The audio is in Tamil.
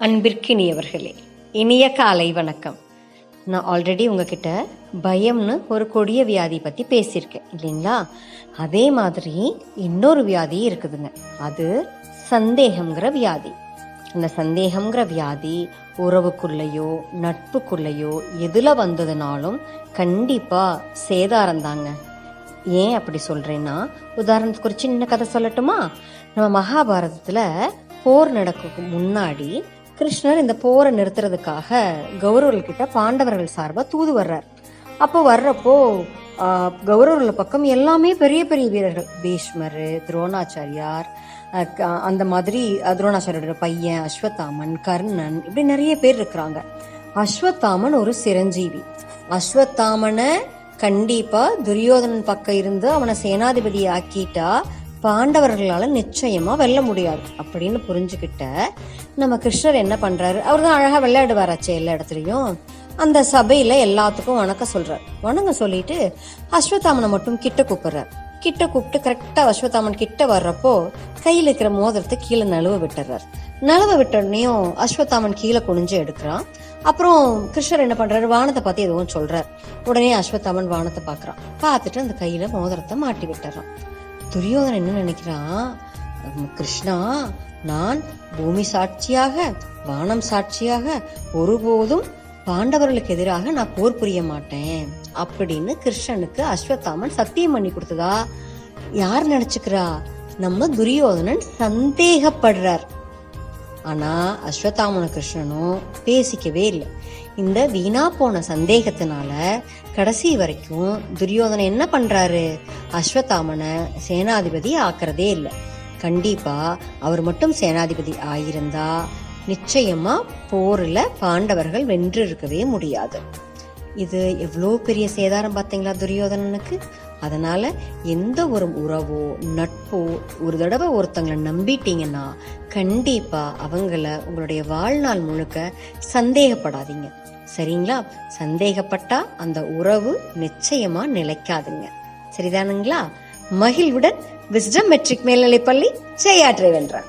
அன்பிற்கினியவர்களே, இனிய காலை வணக்கம். நான் ஆல்ரெடி உங்ககிட்ட பயம்னு ஒரு கொடிய வியாதி பற்றி பேசியிருக்கேன் இல்லைங்களா? அதே மாதிரி இன்னொரு வியாதி இருக்குதுங்க. அது சந்தேகம்ங்கிற வியாதி. அந்த சந்தேகம்ங்கிற வியாதி உறவுக்குள்ளேயோ நட்புக்குள்ளேயோ எதில் வந்ததுனாலும் கண்டிப்பாக சேதாரம் தாங்க. ஏன் அப்படி சொல்கிறேன்னா, உதாரணத்துக்கு ஒரு சின்ன கதை சொல்லட்டுமா? நம்ம மகாபாரதத்தில் போர் நடக்க முன்னாடி கிருஷ்ணர் இந்த போரை நிறுத்துறதுக்காக கௌரவர்கிட்ட பாண்டவர்கள் சார்பாக தூது வர்றார். அப்போ வர்றப்போ கௌரவர்கள் பக்கம் எல்லாமே பெரிய பெரிய வீரர்கள், பீஷ்மர், துரோணாச்சாரியார், அந்த மாதிரி துரோணாச்சாரியோட பையன் அஸ்வத்தாமன், கர்ணன், இப்படி நிறைய பேர் இருக்கிறாங்க. அஸ்வத்தாமன் ஒரு சிரஞ்சீவி. அஸ்வத்தாமனை கண்டிப்பா துரியோதனன் பக்கம் இருந்து அவனை சேனாதிபதி ஆக்கிட்டா பாண்டவர்களால நிச்சயமா வெல்ல முடியாது அப்படின்னு புரிஞ்சுக்கிட்ட நம்ம கிருஷ்ணர் என்ன பண்றாரு, அவர் தான் அழகா விளையாடுவாராச்சே எல்லா இடத்துலயும். அந்த சபையில எல்லாத்துக்கும் வணக்கம் சொல்றாரு. வணக்கம் சொல்லிட்டு அஸ்வத்தாமனை மட்டும் கிட்ட கூப்பிடுறாரு. கிட்ட கூப்பிட்டு கரெக்டா அஸ்வத்தாமன் கிட்ட வர்றப்போ கையில இருக்கிற மோதிரத்தை கீழே நழுவ விட்டுறாரு. நழுவ விட்டோடனையும் அஸ்வத்தாமன் கீழே குனிஞ்சு எடுக்கிறான். அப்புறம் கிருஷ்ணர் என்ன பண்றாரு, வானத்தை பார்த்து எதுவும் சொல்றாரு. உடனே அஸ்வத்தாமன் வானத்தை பாக்குறான். பார்த்துட்டு அந்த கையில மோதிரத்தை மாட்டி விட்டுறான். துரியோதனன் என்ன நினைக்கிறான், கிருஷ்ணா, நான் பூமி சாட்சியாக வானம் சாட்சியாக ஒருபோதும் பாண்டவர்களுக்கு எதிராக நான் போர் புரிய மாட்டேன் அப்படின்னு கிருஷ்ணனுக்கு அஸ்வத்தாமன் சத்தியம் பண்ணி கொடுத்ததா யார் நினைச்சுக்கிறா? நம்ம துரியோதனன் சந்தேகப்படுறார். ஆனா அஸ்வத்தாமன கிருஷ்ணனும் பேசிக்கவே இல்லை. இந்த வீணா போன சந்தேகத்தினால கடைசி வரைக்கும் துரியோதனன் என்ன பண்றாரு, அஸ்வத்தாமனை சேனாதிபதி ஆக்குறதே இல்லை. கண்டிப்பா அவர் மட்டும் சேனாதிபதி ஆயிருந்தா நிச்சயமா போர்ல பாண்டவர்கள் வென்று இருக்கவே முடியாது. இது எவ்வளோ பெரிய சேதாரம் பார்த்தீங்களா துரியோதனனுக்கு? அதனால எந்த ஒரு உறவோ நட்போ ஒரு தடவை ஒருத்தங்களை நம்பிட்டீங்கன்னா கண்டிப்பா அவங்கள உங்களுடைய வாழ்நாள் முழுக்க சந்தேகப்படாதீங்க. சரிங்களா? சந்தேகப்பட்டா அந்த உறவு நிச்சயமா நிலைக்காதுங்க. சரிதானுங்களா? மகிழ்வுடன் விஸ்டம் மெட்ரிக் மேல்நிலைப்பள்ளி ஜெயாற்றை வென்றார்.